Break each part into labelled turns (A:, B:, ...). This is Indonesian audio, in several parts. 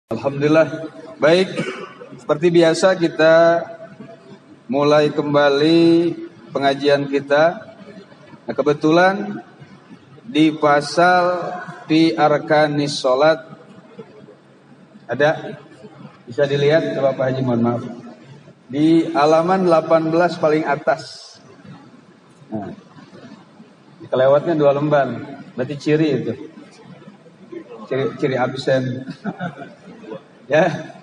A: Alhamdulillah. Baik, seperti biasa kita mulai kembali pengajian kita. Nah, kebetulan di pasal fi arkanis sholat ada, bisa dilihat coba Pak Haji, mohon maaf, di halaman 18 paling atas. Nah, kelewatnya 2 lembar, berarti ciri itu, ciri absen. Ya,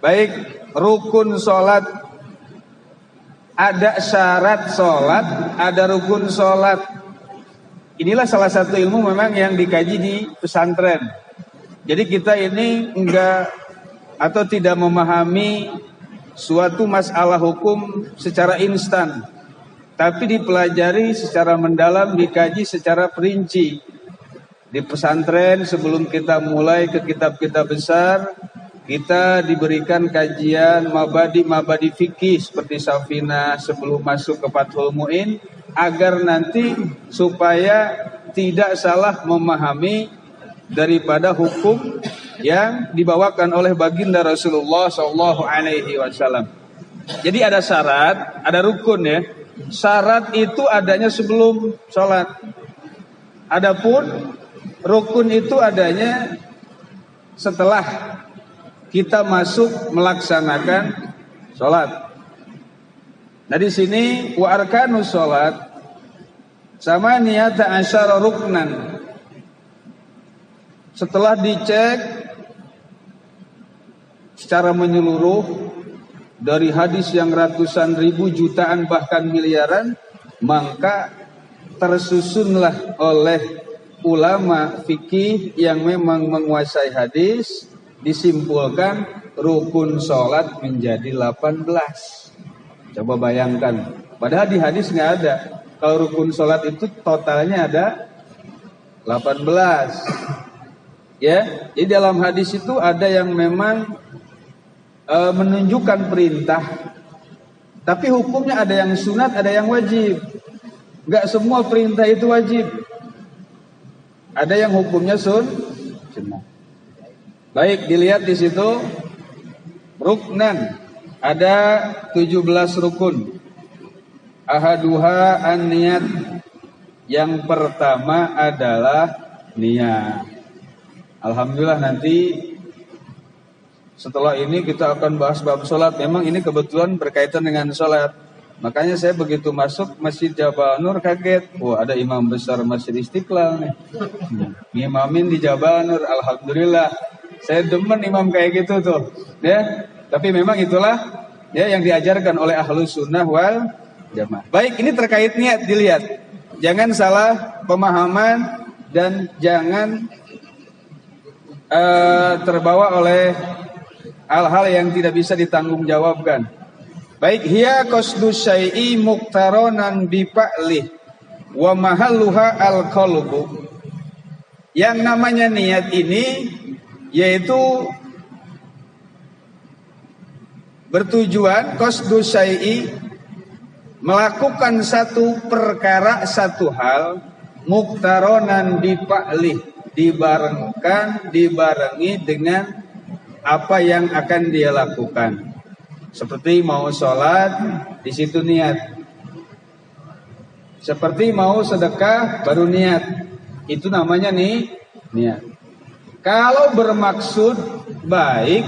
A: baik, rukun sholat, ada syarat sholat, ada rukun sholat. Inilah salah satu ilmu memang yang dikaji di pesantren. Jadi kita ini enggak atau tidak memahami suatu masalah hukum secara instan, tapi dipelajari secara mendalam, dikaji secara perinci. Di pesantren sebelum kita mulai ke kitab-kitab besar, kita diberikan kajian mabadi fikih seperti Safina sebelum masuk ke Fathul Mu'in, agar nanti supaya tidak salah memahami daripada hukum yang dibawakan oleh baginda Rasulullah SAW. Jadi ada syarat, ada rukun ya. Syarat itu adanya sebelum sholat. Adapun rukun itu adanya setelah kita masuk melaksanakan sholat. Nah di sini wa arkanus sholat sama niyata asyara ruknan. Setelah dicek secara menyeluruh dari hadis yang ratusan ribu, jutaan, bahkan miliaran, maka tersusunlah oleh ulama fikih yang memang menguasai hadis, disimpulkan rukun sholat menjadi 18. Coba bayangkan, padahal di hadis nggak ada. Kalau rukun sholat itu totalnya ada 18. Ya, jadi dalam hadis itu ada yang memang menunjukkan perintah, tapi hukumnya ada yang sunat, ada yang wajib. Nggak semua perintah itu wajib. Ada yang hukumnya sunnah. Baik, dilihat di situ ruknan. Ada 17 rukun. Ahaduha an-niyat. Yang pertama adalah niat. Alhamdulillah nanti setelah ini kita akan bahas bab sholat. Memang ini kebetulan berkaitan dengan sholat. Makanya saya begitu masuk Masjid Jabal Nur kaget. Wah, ada imam besar Masjid Istiqlal nih. Ngimamin di Jabal Nur. Alhamdulillah. Saya demen imam kayak gitu tuh. Ya, tapi memang itulah ya yang diajarkan oleh Ahlus Sunnah wal Jamaah. Baik, ini terkait niat, dilihat. Jangan salah pemahaman dan jangan terbawa oleh hal-hal yang tidak bisa ditanggungjawabkan. Baik, hiya qasdu syai'i muqtaronan bi fa'lih wa mahalluha al-qalbu. Yang namanya niat ini yaitu bertujuan qasdu syai'i, melakukan satu perkara, satu hal, muqtaronan bi fa'lih, dibarengi dengan apa yang akan dia lakukan. Seperti mau sholat, di situ niat. Seperti mau sedekah, baru niat. Itu namanya niat. Kalau bermaksud baik,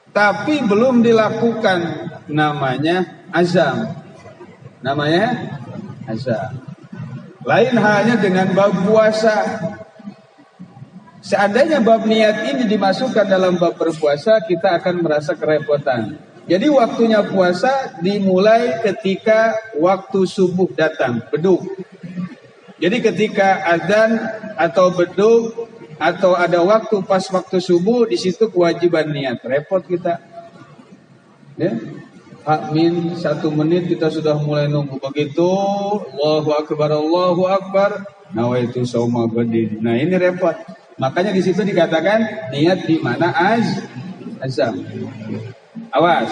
A: tapi belum dilakukan, namanya azam. Namanya azam. Lain halnya dengan bab puasa. Seandainya bab niat ini dimasukkan dalam bab berpuasa, kita akan merasa kerepotan. Jadi waktunya puasa dimulai ketika waktu subuh datang, beduk. Jadi ketika azan atau beduk atau ada waktu pas waktu subuh, di situ kewajiban niat. Repot kita. Ya. Min 1 menit kita sudah mulai nunggu. Begitu Allahu Akbar, nawaitu shauma ghadin. Nah, ini repot. Makanya di situ dikatakan niat di mana azam. Awas.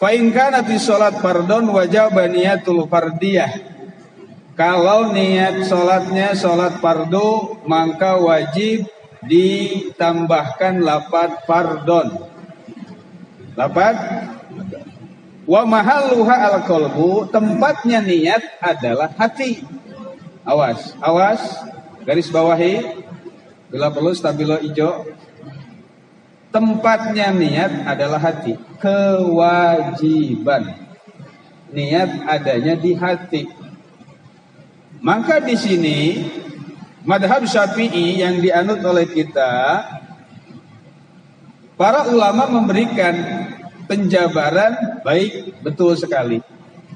A: Fa in kanat sholat fardhon wajib niyatul fardiyah. Kalau niat sholatnya sholat fardu, maka wajib ditambahkan lafadz fardon. Lafadz wa mahalluha al-qalbu, tempatnya niat adalah hati. Awas, awas, garis bawahi, bila perlu stabilo hijau. Tempatnya niat adalah hati. Kewajiban niat adanya di hati. Maka di sini madhab Syafi'i yang dianut oleh kita, para ulama memberikan penjabaran baik, betul sekali.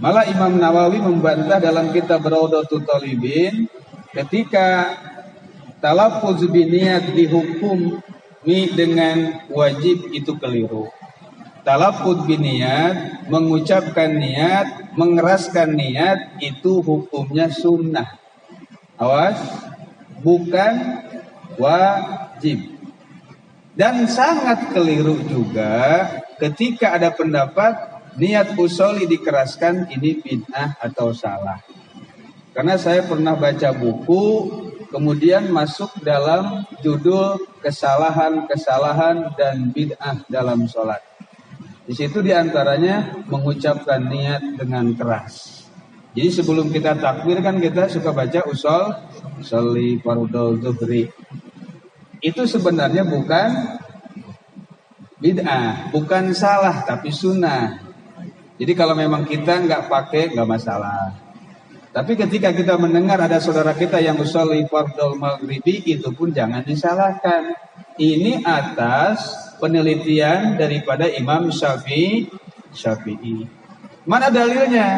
A: Malah Imam Nawawi membantah dalam kitab Raudhatul Thalibin ketika talaffuz biniat dihukumi dengan wajib, itu keliru. Talaffuz biniat, mengucapkan niat, mengeraskan niat, itu hukumnya sunnah. Awas, bukan wajib. Dan sangat keliru juga ketika ada pendapat niat usoli dikeraskan, ini bid'ah atau salah. Karena saya pernah baca buku, kemudian masuk dalam judul kesalahan-kesalahan dan bid'ah dalam sholat. Di situ diantaranya mengucapkan niat dengan keras. Jadi sebelum kita takbir kan kita suka baca usolli fardhu zuhri. Itu sebenarnya bukan bid'ah, bukan salah, tapi sunnah. Jadi kalau memang kita nggak pakai nggak masalah. Tapi ketika kita mendengar ada saudara kita yang usolli fardhu maghribi, itu pun jangan disalahkan. Ini atas penelitian daripada Imam Syafi'i. Mana dalilnya?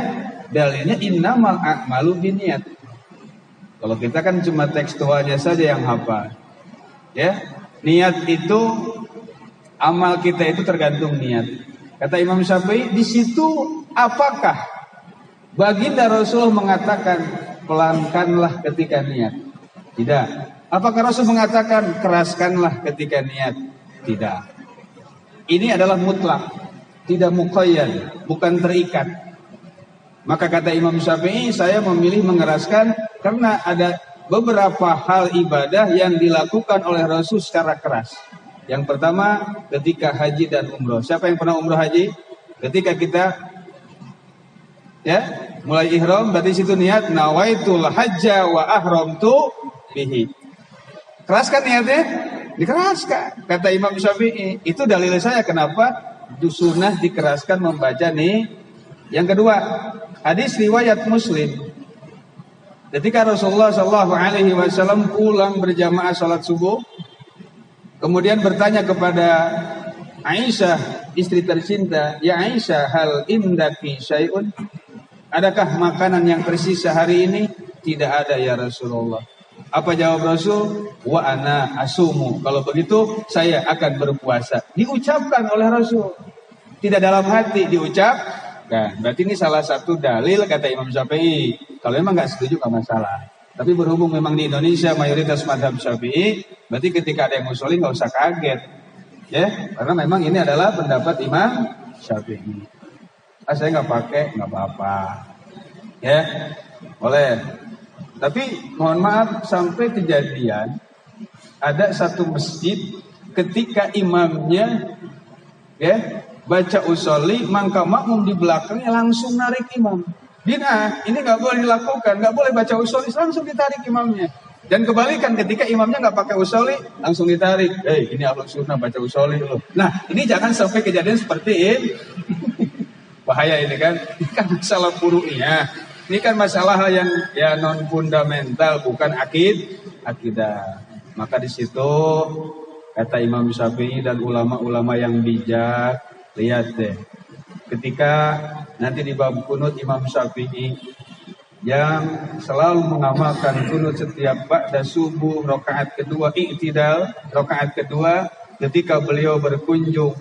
A: Dalilnya innamal a'malu binniyat. Kalau kita kan cuma tekstualnya saja yang hafal. Ya, niat itu, amal kita itu tergantung niat. Kata Imam Syafi'i, di situ apakah baginda Rasulullah mengatakan pelankanlah ketika niat? Tidak. Apakah Rasul mengatakan keraskanlah ketika niat? Tidak. Ini adalah mutlak, tidak muqayyad, bukan terikat. Maka kata Imam Syafi'i, saya memilih mengeraskan karena ada beberapa hal ibadah yang dilakukan oleh Rasul secara keras. Yang pertama, ketika haji dan umroh. Siapa yang pernah umroh haji? Ketika kita mulai ihram, berarti situ niat nawaitul hajja wa ahramtu bihi. Keraskan niatnya? Dikeraskan. Kata Imam Syafi'i, itu dalil saya kenapa sunnah dikeraskan membaca nih. Yang kedua, hadis riwayat Muslim. Ketika Rasulullah SAW pulang berjamaah salat subuh, kemudian bertanya kepada Aisyah, istri tercinta, ya Aisyah, hal indaki syai'un? Adakah makanan yang tersisa hari ini? Tidak ada ya Rasulullah. Apa jawab Rasul? Wa ana asumu. Kalau begitu saya akan berpuasa. Diucapkan oleh Rasul. Tidak dalam hati, diucapkan. Berarti ini salah satu dalil kata Imam Syafi'i. Kalau memang nggak setuju nggak masalah. Tapi berhubung memang di Indonesia mayoritas madhab Syafi'i, berarti ketika ada yang usulin nggak usah kaget. Ya, karena memang ini adalah pendapat Imam Syafi'i. Saya nggak pakai, nggak apa-apa. Ya, boleh. Tapi mohon maaf, sampai kejadian ada satu masjid ketika imamnya baca usolli, maka makmum di belakangnya langsung narik imam. Bid'ah, ini nggak boleh dilakukan, nggak boleh baca usolli langsung ditarik imamnya. Dan kebalikan, ketika imamnya nggak pakai usolli langsung ditarik. Ini ahlus sunnah baca usolli loh. Nah, ini jangan sampai kejadian seperti ini. Bahaya ini kan. Ini kan masalah furu'iyah. Ini kan masalah yang non fundamental, bukan akidah. Maka di situ kata Imam Syafi'i dan ulama-ulama yang bijak, lihat deh. Ketika nanti di bab kunut Imam Syafi'i yang selalu mengamalkan kunut setiap ba'da subuh, rakaat kedua i'tidal, rakaat kedua ketika beliau berkunjung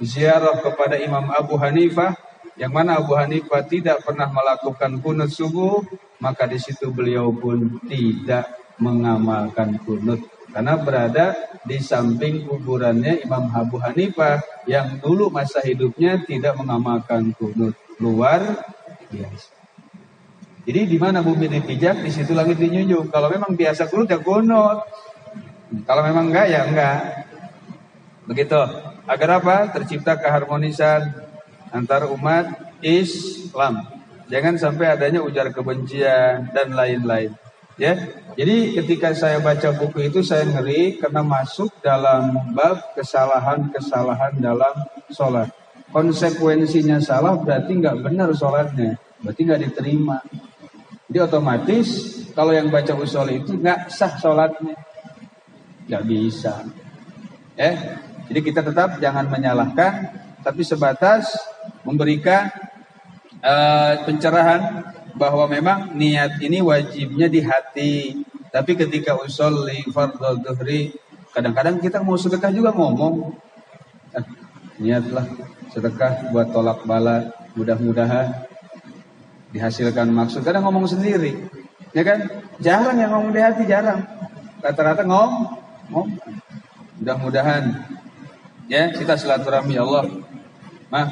A: ziarah kepada Imam Abu Hanifah, yang mana Abu Hanifah tidak pernah melakukan kunut subuh, maka di situ beliau pun tidak mengamalkan kunut karena berada di samping kuburannya Imam Abu Hanifah yang dulu masa hidupnya tidak mengamalkan kunut. Luar biasa. Jadi di mana bumi dipijak, di situ langit dijunjung. Kalau memang biasa kunut ya kunut. Kalau memang enggak ya enggak. Begitu. Agar apa? Tercipta keharmonisan antar umat Islam. Jangan sampai adanya ujar kebencian dan lain-lain. Ya. Jadi ketika saya baca buku itu saya ngeri karena masuk dalam bab kesalahan-kesalahan dalam sholat. Konsekuensinya salah berarti nggak benar sholatnya, berarti nggak diterima. Jadi otomatis kalau yang baca usul itu nggak sah sholatnya, nggak bisa. Jadi kita tetap jangan menyalahkan, tapi sebatas memberikan pencerahan bahwa memang niat ini wajibnya di hati. Tapi ketika usolli fardhu dhuhri, kadang-kadang kita mau sedekah juga ngomong, niatlah sedekah buat tolak bala, mudah-mudahan dihasilkan maksud. Kadang ngomong sendiri, ya kan? Jarang yang ngomong di hati, jarang. Rata-rata ngomong. Mudah-mudahan ya kita silaturahmi Allah.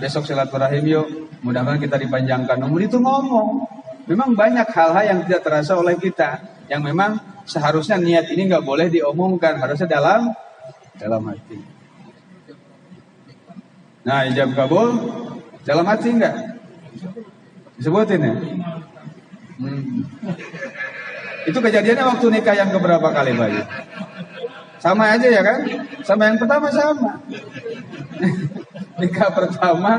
A: Besok silaturahim yuk. Mudah-mudahan kita dipanjangkan umur, itu ngomong. Memang banyak hal-hal yang tidak terasa oleh kita, yang memang seharusnya niat ini nggak boleh diomongkan, harusnya dalam hati. Nah, ijab kabul dalam hati enggak? Disebutin ya? Itu kejadiannya waktu nikah yang keberapa kali, Bayu? Sama aja ya kan? Sama yang pertama sama. Nikah pertama,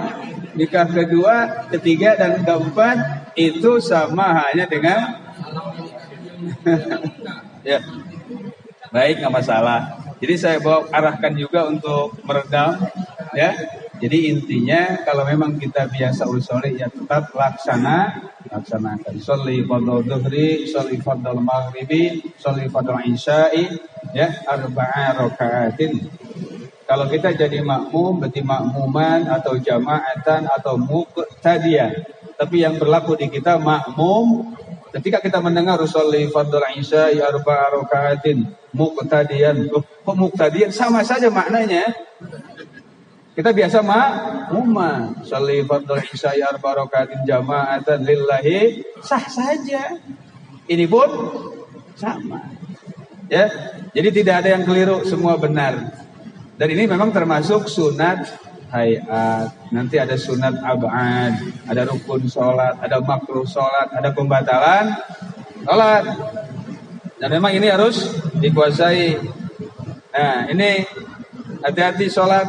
A: nikah kedua, ketiga, dan keempat itu sama hanya dengan ya. Baik, nggak masalah. Jadi saya bawa arahkan juga untuk meredam ya. Jadi intinya kalau memang kita biasa usolli ya tetap laksanakan. Sholli fardhu dhuhri, sholli fardhu maghribi, sholli fardhu isya'i ya 4 rakaatin. Kalau kita jadi makmum berarti makmuman atau jamaatan atau muqtadiyan. Tapi yang berlaku di kita makmum ketika kita mendengar sholli fardhu isya'i 4 rakaatin muqtadiyan. Kok muqtadiyan sama saja maknanya. Kita biasa makmumah, sholli fardhu isya'i 4 rakaatin jama'atan lillahi, sah saja. Ini pun sama. Ya. Jadi tidak ada yang keliru, semua benar. Dan ini memang termasuk sunat hayat. Nanti ada sunat ab'ad, ada rukun sholat, ada makruh sholat, ada pembatalan sholat. Dan memang ini harus dikuasai. Nah, ini hati-hati sholat.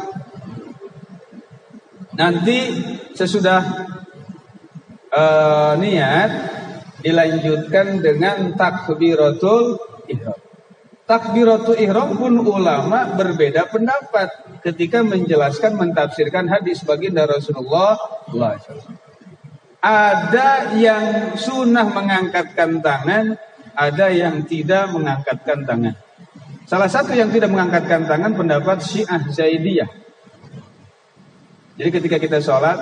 A: Nanti sesudah niat dilanjutkan dengan takbiratul ihram. Takbiratul ihram pun ulama berbeda pendapat ketika menjelaskan mentafsirkan hadis baginda Rasulullah SAW. Ada yang sunnah mengangkatkan tangan, ada yang tidak mengangkatkan tangan. Salah satu yang tidak mengangkatkan tangan pendapat Syiah Zaidiyah. Jadi ketika kita sholat,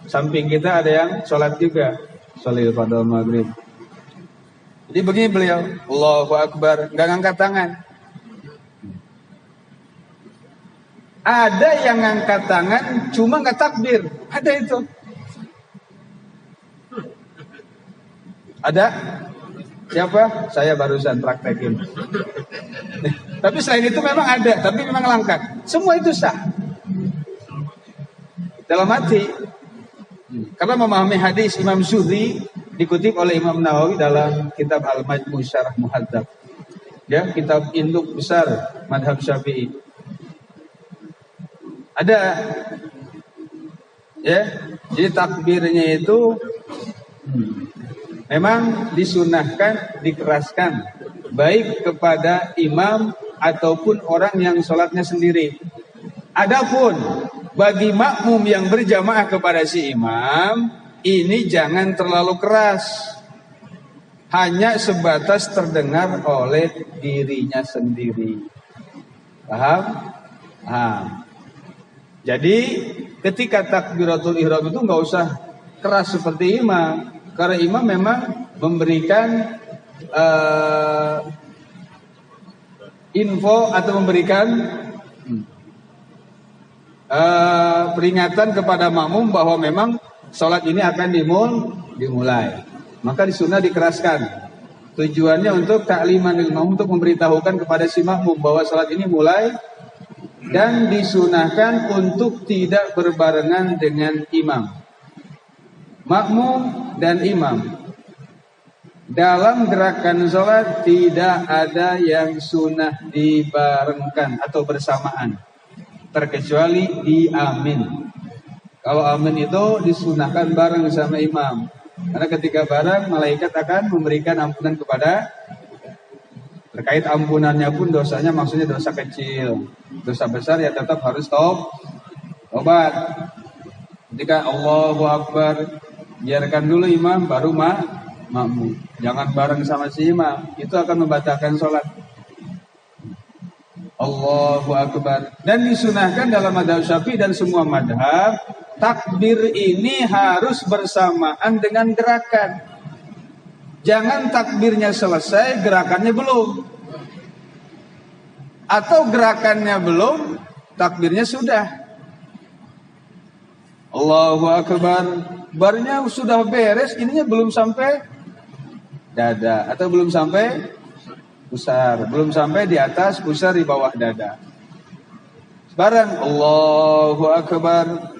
A: samping kita ada yang sholat juga, sholli fardhu maghrib. Jadi begini beliau, Allahu Akbar, nggak ngangkat tangan. Ada yang ngangkat tangan, cuma nggak takbir. Ada itu. Ada? Siapa? Saya barusan praktekin. Tapi selain itu memang ada, tapi memang langkat. Semua itu sah. Dalam hati. Karena memahami hadis Imam Zuhri dikutip oleh Imam Nawawi dalam kitab Al-Majmu' Syarah Muhadzab. Ya, kitab induk besar madhab Syafi'i. Ada ya, jadi takbirnya itu memang disunahkan, dikeraskan baik kepada imam ataupun orang yang sholatnya sendiri. Adapun bagi makmum yang berjamaah kepada si imam, ini jangan terlalu keras. Hanya sebatas terdengar oleh dirinya sendiri. Paham? Paham. Jadi ketika takbiratul ihram itu nggak usah keras seperti imam. Karena imam memang memberikan info atau memberikan peringatan kepada makmum bahwa memang sholat ini akan dimulai. maka disunnah dikeraskan. Tujuannya untuk ta'liman lil ma'mum, untuk memberitahukan kepada si makmum bahwa salat ini mulai, dan disunahkan untuk tidak berbarengan dengan imam. Makmum dan imam dalam gerakan salat tidak ada yang sunnah dibarengkan atau bersamaan, terkecuali di amin. Kalau amin itu disunahkan bareng sama imam. Karena ketika bareng, malaikat akan memberikan ampunan kepada, terkait ampunannya pun dosanya maksudnya dosa kecil. Dosa besar ya tetap harus tobat. Ketika Allahu Akbar, biarkan dulu imam baru makmum. Jangan bareng sama si imam, itu akan membatalkan sholat. Allahu Akbar. Dan disunahkan dalam madhab Syafi'i dan semua madhab, takbir ini harus bersamaan dengan gerakan. Jangan takbirnya selesai, gerakannya belum. Atau gerakannya belum, takbirnya sudah. Allahu Akbar, barnya sudah beres, ininya belum sampai dada, atau belum sampai pusar, belum sampai di atas, pusar di bawah dada. Barang Allahu Akbar.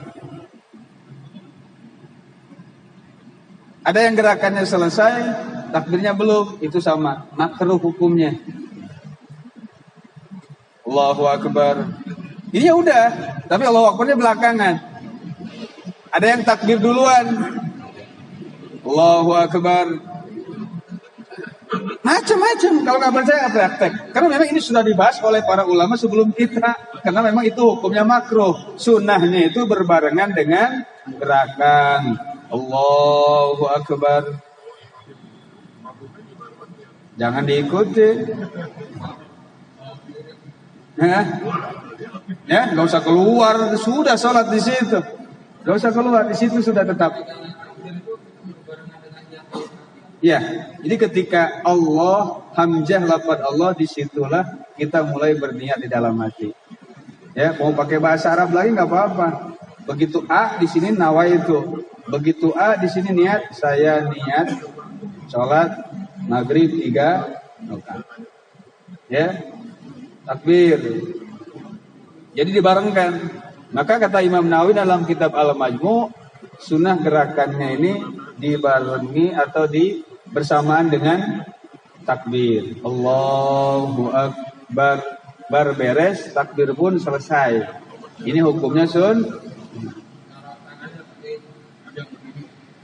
A: Ada yang gerakannya selesai, takbirnya belum, itu sama, makruh hukumnya. Allahu Akbar. Ini ya udah, tapi Allahu Akbarnya belakangan. Ada yang takbir duluan. Allahu Akbar. Macam-macam, kalau nggak percaya praktek. Karena memang ini sudah dibahas oleh para ulama sebelum kita. Karena memang itu hukumnya makruh. Sunnahnya itu berbarengan dengan gerakan. Allahu Akbar. Jangan diikuti. Ya, nggak usah keluar. Sudah sholat di situ. Nggak usah keluar, di situ sudah tetap. Ya, jadi ketika Allah, hamzah lafaz Allah, disitulah kita mulai berniat di dalam hati. Ya, mau pakai bahasa Arab lagi nggak apa-apa. Begitu A di sini nawaitu. Begitu A di sini niat, saya niat sholat maghrib 3 rakaat. Ya, takbir. Jadi dibarengkan. Maka kata Imam Nawawi dalam kitab Al-Majmu', sunnah gerakannya ini dibarengi atau bersamaan dengan takbir. Allahu Akbar, bar beres, takbir pun selesai. Ini hukumnya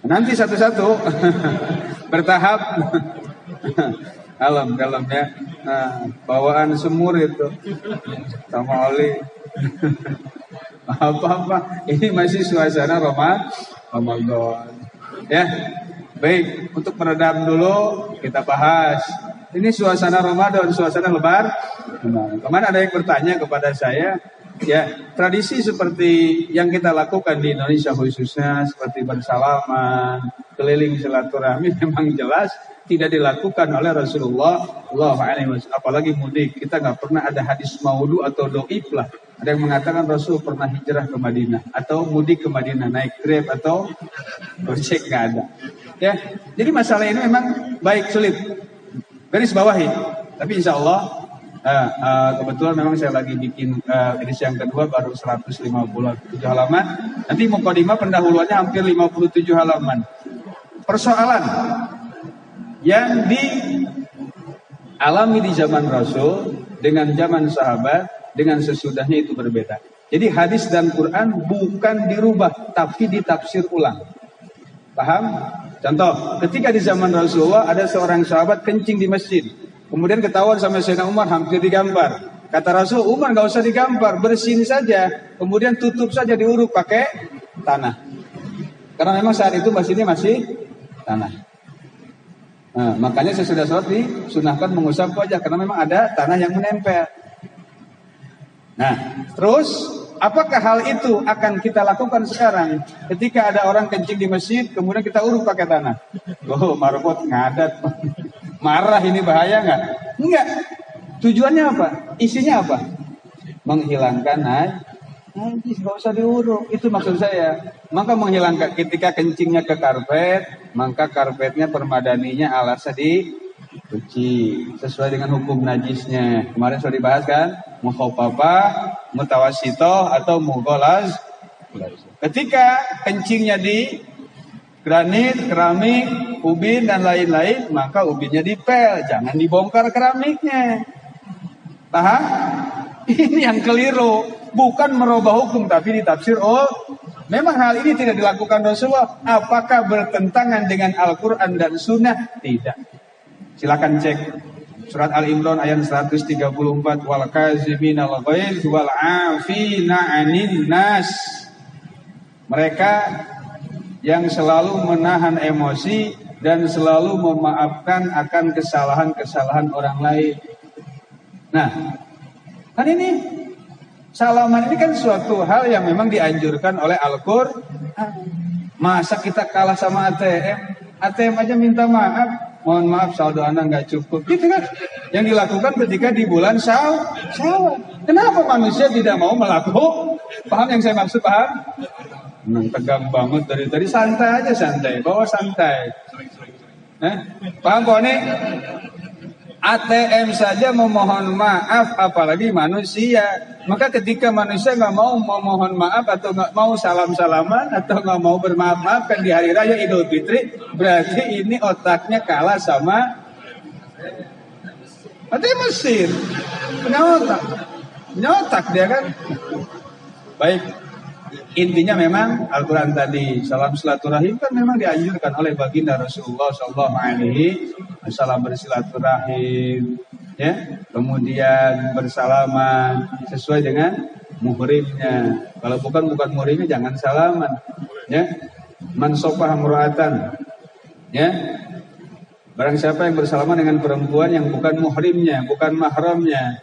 A: nanti satu-satu bertahap. Kalem ya. Nah, bawaan semur itu sama oli. Apa-apa, ini masih suasana Ramadan. Ya, baik, untuk meredam dulu kita bahas. Ini suasana Ramadan, suasana lebar. Kemarin ada yang bertanya kepada saya, ya, tradisi seperti yang kita lakukan di Indonesia khususnya, seperti bersalaman, keliling silaturahmi, memang jelas tidak dilakukan oleh Rasulullah SAW. Apalagi mudik, kita nggak pernah ada hadis maudhu atau doib lah. Ada yang mengatakan Rasul pernah hijrah ke Madinah atau mudik ke Madinah, naik Grab atau Gojek, nggak ada. Ya, jadi masalah ini memang baik sulit. Garis bawahi. Tapi insya Allah kebetulan memang saya lagi bikin edisi yang kedua baru 157 halaman. Nanti mukadimah pendahuluannya hampir 57 halaman. Persoalan yang dialami di zaman Rasul dengan zaman sahabat dengan sesudahnya itu berbeda. Jadi hadis dan Quran bukan dirubah, tapi ditafsir ulang. Paham? Contoh, ketika di zaman Rasulullah ada seorang sahabat kencing di masjid. Kemudian ketahuan sama Sayyidina Umar, hampir digambar. Kata Rasul, Umar nggak usah digambar, bersihin saja. Kemudian tutup saja, diuruk pakai tanah. Karena memang saat itu masjidnya masih tanah. Nah, makanya sesudah sholat disunahkan mengusap wajah, karena memang ada tanah yang menempel. Nah, terus apakah hal itu akan kita lakukan sekarang? Ketika ada orang kencing di masjid, kemudian kita uruk pakai tanah. Oh, marbot ngadat. Marah, ini bahaya nggak? Enggak. Tujuannya apa? Isinya apa? Menghilangkan Najis, nggak usah diuruk. Itu maksud saya. Maka menghilangkan ketika kencingnya ke karpet, maka karpetnya permadaninya alasnya dicuci sesuai dengan hukum najisnya. Kemarin sudah dibahas kan? Mukhafafah, mutawasitoh atau mughalaz. Ketika kencingnya di granit, keramik, ubin dan lain-lain, maka ubinnya dipel, jangan dibongkar keramiknya. Paham? Ini yang keliru, bukan merubah hukum tapi ditafsir. Oh, memang hal ini tidak dilakukan Rasulullah. Apakah bertentangan dengan Al-Quran dan Sunnah? Tidak. Silakan cek surat Al-Imran ayat 134, wal kaziminal ghaiz wal 'afina 'anil nas. Mereka yang selalu menahan emosi dan selalu memaafkan akan kesalahan-kesalahan orang lain. Nah, kan ini salaman ini kan suatu hal yang memang dianjurkan oleh Al-Qur'an. Masa kita kalah sama ATM? ATM aja minta maaf. Mohon maaf saldo Anda nggak cukup. Gitu kan? Yang dilakukan ketika di bulan Syawal. Kenapa manusia tidak mau melakukan? Paham yang saya maksud, paham? Tegang banget dari tadi, santai aja, santai. Bawa santai. Paham kok nih? ATM saja memohon maaf, apalagi manusia. Maka ketika manusia nggak mau memohon maaf atau nggak mau salam-salaman atau nggak mau bermaaf-maafkan di hari raya Idul Fitri, berarti ini otaknya kalah sama ATM mesin. Punya otak dia kan. Baik. Intinya memang Al-Quran tadi, salam silaturahim kan memang dianjurkan oleh baginda Rasulullah SAW, bersilaturahim, ya, kemudian bersalaman sesuai dengan muhrimnya. Kalau bukan muhrimnya jangan salaman, ya. Man sopah mura'atan, ya. Barang siapa yang bersalaman dengan perempuan yang bukan muhrimnya, bukan mahramnya,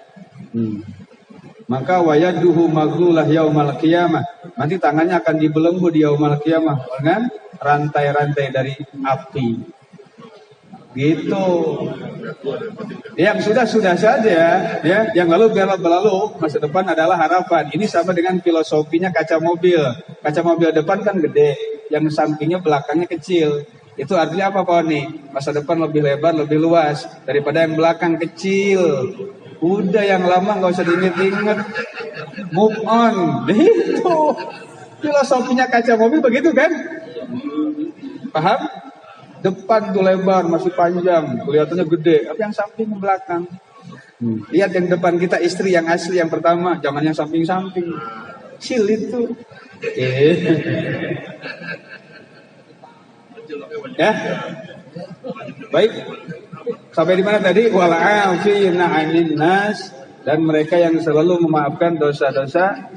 A: maka wayaduhu maghlulah yaumal qiyamah. Nanti tangannya akan dibelenggu di yaumal qiyamah dengan rantai-rantai dari api. Gitu. Yang sudah saja, ya. Yang lalu biarlah berlalu. Masa depan adalah harapan. Ini sama dengan filosofinya kaca mobil. Kaca mobil depan kan gede, yang sampingnya belakangnya kecil. Itu artinya apa, Pak nih? Masa depan lebih lebar, lebih luas daripada yang belakang kecil. Udah yang lama nggak usah diinget-inget, move on. Itu filosofinya kaca mobil begitu kan? Paham? Depan tuh lebar, masih panjang, kelihatannya gede. Tapi yang samping belakang. Lihat yang depan kita, istri yang asli yang pertama, jangan yang samping-samping. Sil itu. Ya, baik. Sampai di mana tadi? Wal'afina 'anil nas, dan mereka yang selalu memaafkan dosa-dosa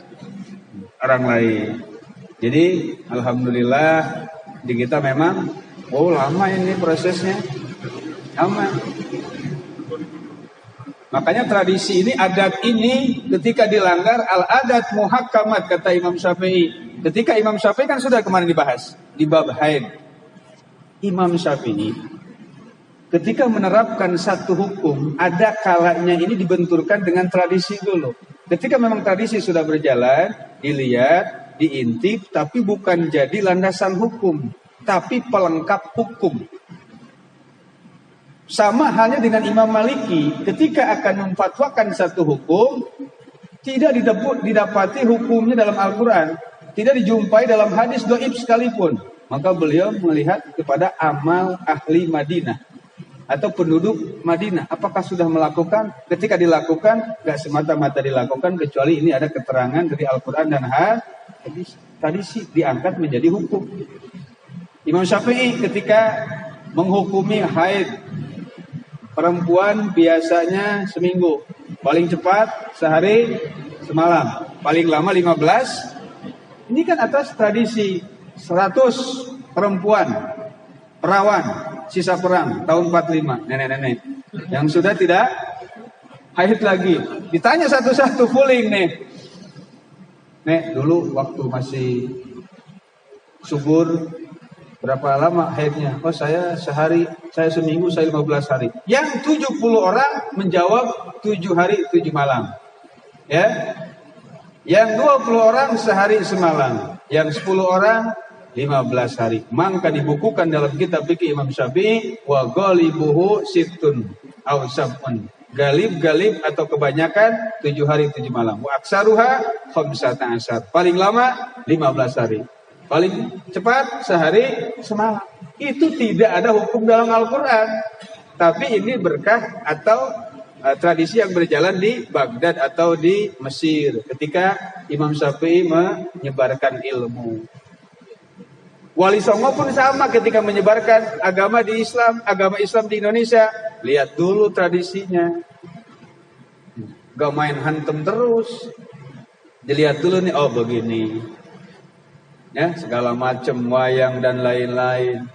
A: orang lain. Jadi alhamdulillah di kita memang lama ini prosesnya. Lama. Makanya tradisi ini, adat ini ketika dilanggar al-adat muhakkamat kata Imam Syafi'i. Ketika Imam Syafi'i kan sudah kemarin dibahas di bab haid. Imam Syafi'i ketika menerapkan satu hukum, ada kalanya ini dibenturkan dengan tradisi dulu. Ketika memang tradisi sudah berjalan, dilihat, diintip, tapi bukan jadi landasan hukum, tapi pelengkap hukum. Sama halnya dengan Imam Maliki, ketika akan memfatwakan satu hukum, tidak didapati hukumnya dalam Al-Quran, tidak dijumpai dalam hadis dhaif sekalipun. Maka beliau melihat kepada amal ahli Madinah atau penduduk Madinah, apakah sudah melakukan? Ketika dilakukan, gak semata-mata dilakukan, kecuali ini ada keterangan dari Al-Quran dan hadis. Tradisi diangkat menjadi hukum. Imam Syafi'i ketika menghukumi haid, perempuan biasanya seminggu, paling cepat sehari semalam, paling lama 15. Ini kan atas tradisi 100 perempuan perawan sisa perang tahun 45, nenek-nenek yang sudah tidak haid lagi, ditanya satu-satu fuling nih. Nek, dulu waktu masih subur berapa lama haidnya? Oh, saya sehari, saya seminggu, saya 15 hari. Yang 70 orang menjawab 7 hari 7 malam. Ya. Yang 20 orang sehari semalam, yang 10 orang 15 hari. Maka dibukukan dalam kitab fikih Imam Syafi'i wa ghalibuhu sittun aw sab'un. Galib atau kebanyakan 7 hari 7 malam. Wa aksaruha 15. Paling lama 15 hari. Paling cepat sehari semalam. Itu tidak ada hukum dalam Al-Qur'an. Tapi ini berkah atau tradisi yang berjalan di Baghdad atau di Mesir ketika Imam Syafi'i menyebarkan ilmu. Wali Songo pun sama ketika menyebarkan agama Islam di Indonesia. Lihat dulu tradisinya. Gak main hantem terus. Dilihat dulu nih, oh begini. Ya, segala macam wayang dan lain-lain.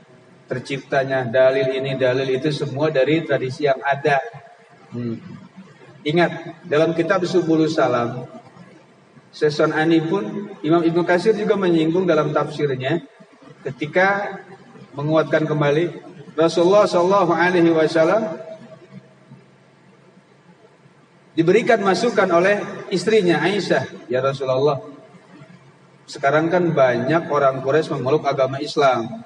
A: Terciptanya dalil ini, dalil itu semua dari tradisi yang ada. Ingat, dalam kitab Subulus Salam, Seson Ani pun, Imam Ibnu Katsir juga menyinggung dalam tafsirnya ketika menguatkan kembali Rasulullah SAW diberikan masukan oleh istrinya Aisyah, ya Rasulullah, sekarang kan banyak orang Quraisy memeluk agama Islam.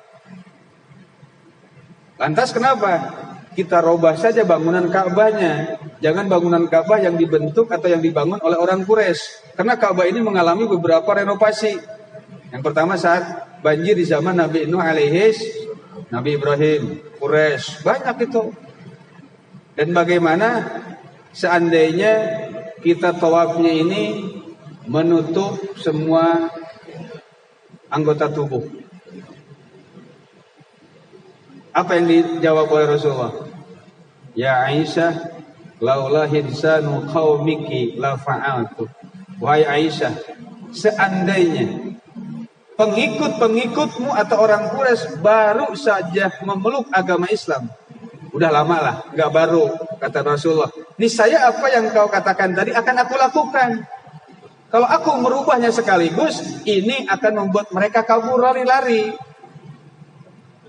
A: Lantas kenapa? Kita robah saja bangunan Ka'bahnya. Jangan bangunan Ka'bah yang dibentuk atau yang dibangun oleh orang Quraisy. Karena Ka'bah ini mengalami beberapa renovasi. Yang pertama saat banjir di zaman Nabi Nuh alaihis, Nabi Ibrahim, Quraisy, banyak itu. Dan bagaimana seandainya kita tawafnya ini menutup semua anggota tubuh? Apa yang dijawab oleh Rasulullah? Ya Aisyah, laula hinsanu qaumiki la fa'altu. Wahai Aisyah, seandainya pengikut-pengikutmu atau orang Quraisy baru saja memeluk agama Islam, udah lama lah, nggak baru, kata Rasulullah. Niscaya apa yang kau katakan tadi akan aku lakukan. Kalau aku merubahnya sekaligus, ini akan membuat mereka kabur lari-lari.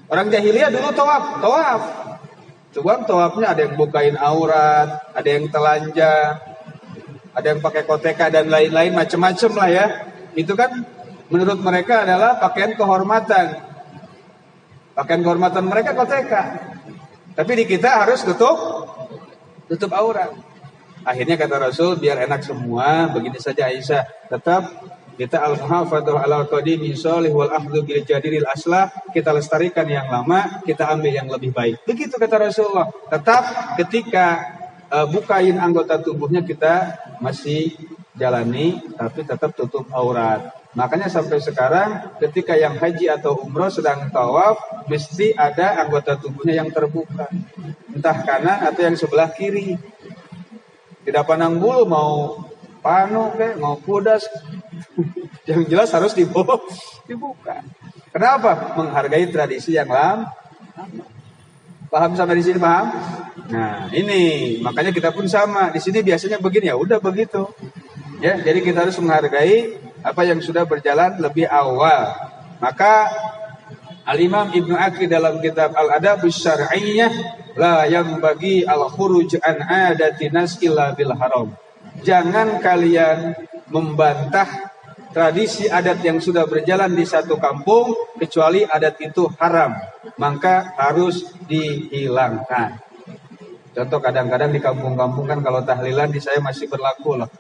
A: Orang jahiliyah dulu tawaf. Coba tawafnya ada yang bukain aurat, ada yang telanjang, ada yang pakai koteka dan lain-lain macam-macam lah ya. Itu kan menurut mereka adalah pakaian kehormatan. Pakaian kehormatan mereka koteka. Tapi di kita harus tutup aurat. Akhirnya kata Rasul, biar enak semua, begini saja Aisyah, tetap kita al-muhafadzah ala qadimi sholih wal akhdhu bil jadidil aslah, kita lestarikan yang lama, kita ambil yang lebih baik. Begitu kata Rasulullah. Tetap ketika bukain anggota tubuhnya kita masih jalani, tapi tetap tutup aurat. Makanya sampai sekarang ketika yang haji atau umroh sedang tawaf, mesti ada anggota tubuhnya yang terbuka, entah kanan atau yang sebelah kiri. Tidak pandang bulu, mau panu mau kudas, yang jelas harus dibuka. Kenapa? Menghargai tradisi yang lama. Paham sampai di sini, paham? Nah, ini makanya kita pun sama. Di sini biasanya begini, ya udah begitu. Ya, jadi kita harus menghargai apa yang sudah berjalan lebih awal. Maka Al-Imam Ibnu Aqil dalam kitab Al-Adabus Syar'iyyah, la yang bagi al-khuruj an adati nas illa bil haram. Jangan kalian membantah tradisi adat yang sudah berjalan di satu kampung kecuali adat itu haram, maka harus dihilangkan. Contoh kadang-kadang di kampung-kampung kan kalau tahlilan di saya masih berlaku loh.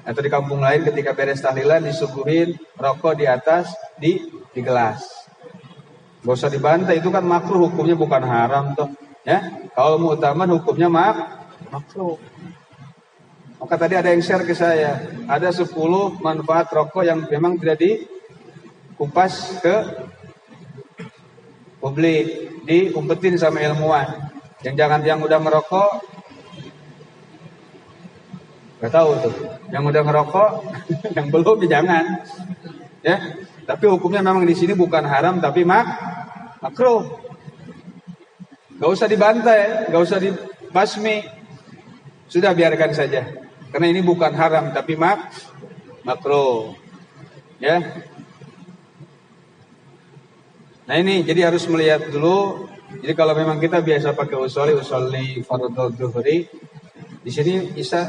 A: Atau di kampung lain ketika beres tahlilan disuguhin rokok di atas di gelas. Gak usah dibantai, itu kan makruh, hukumnya bukan haram toh. Ya, kalau mu'taman hukumnya makruh. Maka tadi ada yang share ke saya, ada 10 manfaat rokok yang memang tidak dikupas ke publik, diumpetin sama ilmuwan. Yang udah merokok, gak tahu tuh. Yang udah ngerokok, yang belum jangan. Ya, tapi hukumnya memang di sini bukan haram tapi makruh. Gak usah dibantai, gak usah dibasmi. Sudah biarkan saja. Karena ini bukan haram tapi makruh. Ya. Nah ini jadi harus melihat dulu. Jadi kalau memang kita biasa pakai usolli fardhu dhuhri, di sini Isya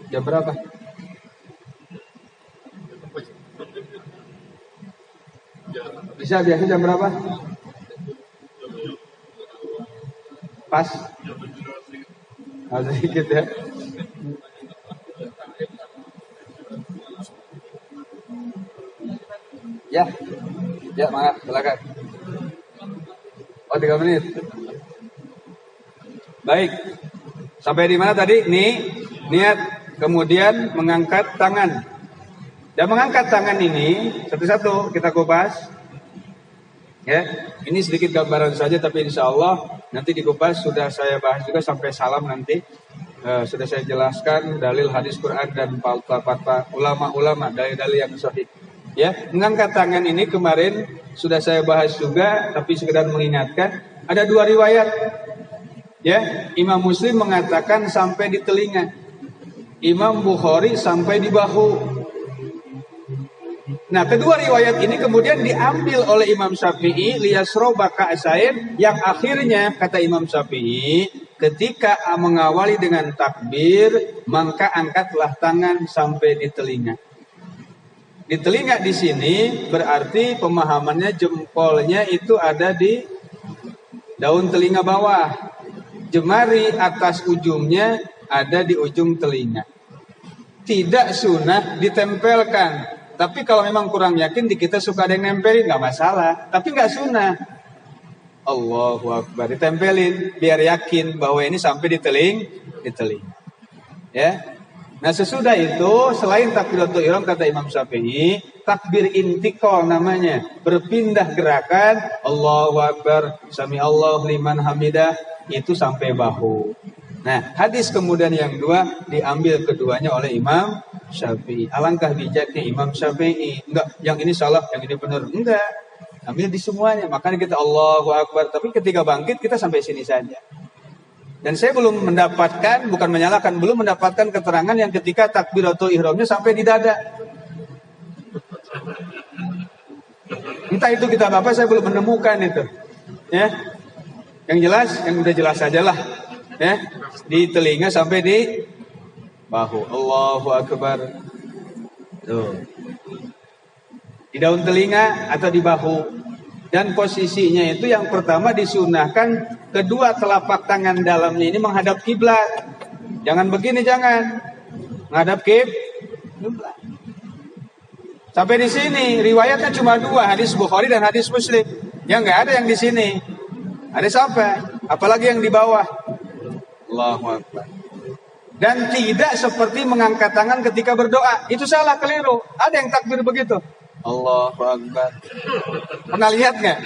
A: jam berapa? Isya biasa jam berapa? Pas? Sedikit ya. Ya, maaf, silakan. Oh, 3 menit. Baik. Sampai di mana tadi? Niat, kemudian mengangkat tangan. Dan mengangkat tangan ini satu-satu kita kupas. Ya, ini sedikit gambaran saja, tapi insya Allah nanti dikupas sudah saya bahas juga sampai salam nanti. Sudah saya jelaskan dalil hadis Quran dan fatwa ulama-ulama, dalil-dalil yang sahih. Ya, mengangkat tangan ini kemarin sudah saya bahas juga, tapi sekedar mengingatkan ada 2 riwayat. Ya, Imam Muslim mengatakan sampai di telinga, Imam Bukhari sampai di bahu. Nah, kedua riwayat ini kemudian diambil oleh Imam Syafi'i liyasroba ka'sain, yang akhirnya kata Imam Syafi'i ketika mengawali dengan takbir maka angkatlah tangan sampai di telinga. Di telinga di sini berarti pemahamannya jempolnya itu ada di daun telinga bawah. Jemari atas ujungnya ada di ujung telinga. Tidak sunnah ditempelkan. Tapi kalau memang kurang yakin di kita suka ada yang nempelin, nggak masalah. Tapi nggak sunnah. Allahu Akbar, ditempelin biar yakin bahwa ini sampai di telinga. Ya. Nah, sesudah itu selain takbiratul ihram kata Imam Syafi'i, takbir intiqal namanya, berpindah gerakan Allahu Akbar, sami Allahu liman hamidah, itu sampai bahu. Nah, hadis kemudian yang 2 diambil keduanya oleh Imam Syafi'i. Alangkah bijaknya Imam Syafi'i. Enggak, yang ini salah, yang ini benar. Enggak. Ambil di semuanya. Makanya kita Allahu Akbar, tapi ketika bangkit kita sampai sini saja. Dan saya belum mendapatkan, bukan menyalahkan, belum mendapatkan keterangan yang ketika takbiratul ihramnya sampai di dada. Entah itu kitab apa, saya belum menemukan itu. Ya. Yang jelas, yang udah jelas sajalah. Ya. Di telinga sampai di bahu. Allahu Akbar. Tuh. Di daun telinga atau di bahu. Dan posisinya itu yang pertama disunahkan kedua telapak tangan dalamnya ini menghadap kiblat. Jangan begini, jangan. Menghadap kiblat. Sampai di sini riwayatnya cuma 2, hadis Bukhari dan hadis Muslim. Yang nggak ada yang di sini. Ada sampai, apalagi yang di bawah. Allahu Akbar. Dan tidak seperti mengangkat tangan ketika berdoa. Itu salah, keliru. Ada yang takbir begitu. Allahu Akbar. Pernah lihat nggak?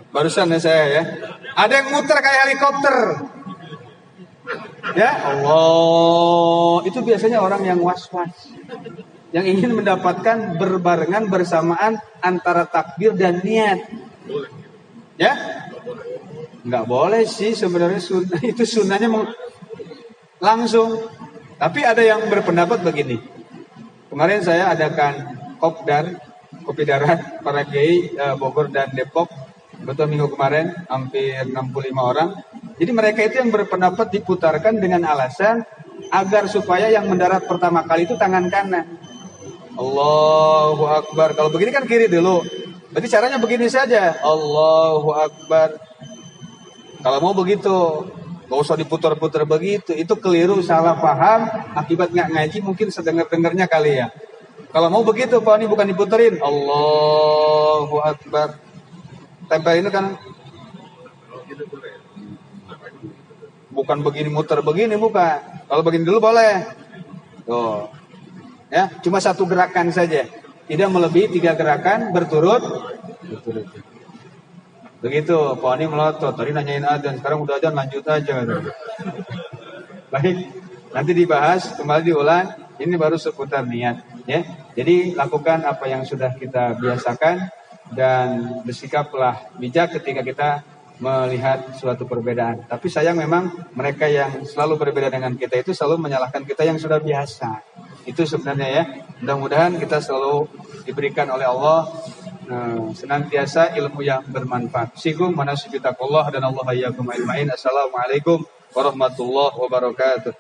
A: Barusan saya ya. Ada yang muter kayak helikopter. Ya Allah. Itu biasanya orang yang was-was, yang ingin mendapatkan berbarengan bersamaan antara takbir dan niat. Ya? Nggak boleh sih sebenarnya, sunnah itu sunnahnya langsung. Tapi ada yang berpendapat begini. Kemarin saya adakan kopdar, kopi darat para kiai Bogor dan Depok, betul minggu kemarin hampir 65 orang. Jadi mereka itu yang berpendapat diputarkan dengan alasan agar supaya yang mendarat pertama kali itu tangan kanan. Allahu Akbar. Kalau begini kan kiri dulu. Berarti caranya begini saja. Allahu Akbar. Kalau mau begitu, gak usah diputar-putar begitu. Itu keliru, salah paham. Akibat nggak ngaji mungkin sedengar-dengarnya kali ya. Kalau mau begitu, Pak, ini bukan diputerin. Allahu Akbar. Tempel ini kan bukan begini muter begini, bukan. Kalau begini dulu boleh. Tuh. Ya, cuma satu gerakan saja. Tidak melebihi 3 gerakan berturut. Begitu, Pak ini melotot. Tadi nanyain adzan, sekarang udah adzan, lanjut aja. Baik, nanti dibahas, kembali diulang. Ini baru seputar niat, ya. Jadi lakukan apa yang sudah kita biasakan dan bersikaplah bijak ketika kita melihat suatu perbedaan. Tapi sayang memang mereka yang selalu berbeda dengan kita itu selalu menyalahkan kita yang sudah biasa. Itu sebenarnya ya. Mudah-mudahan kita selalu diberikan oleh Allah senantiasa ilmu yang bermanfaat. Sikum manasibitakullah dan Allah hayyakum ajmain. Assalamualaikum warahmatullahi wabarakatuh.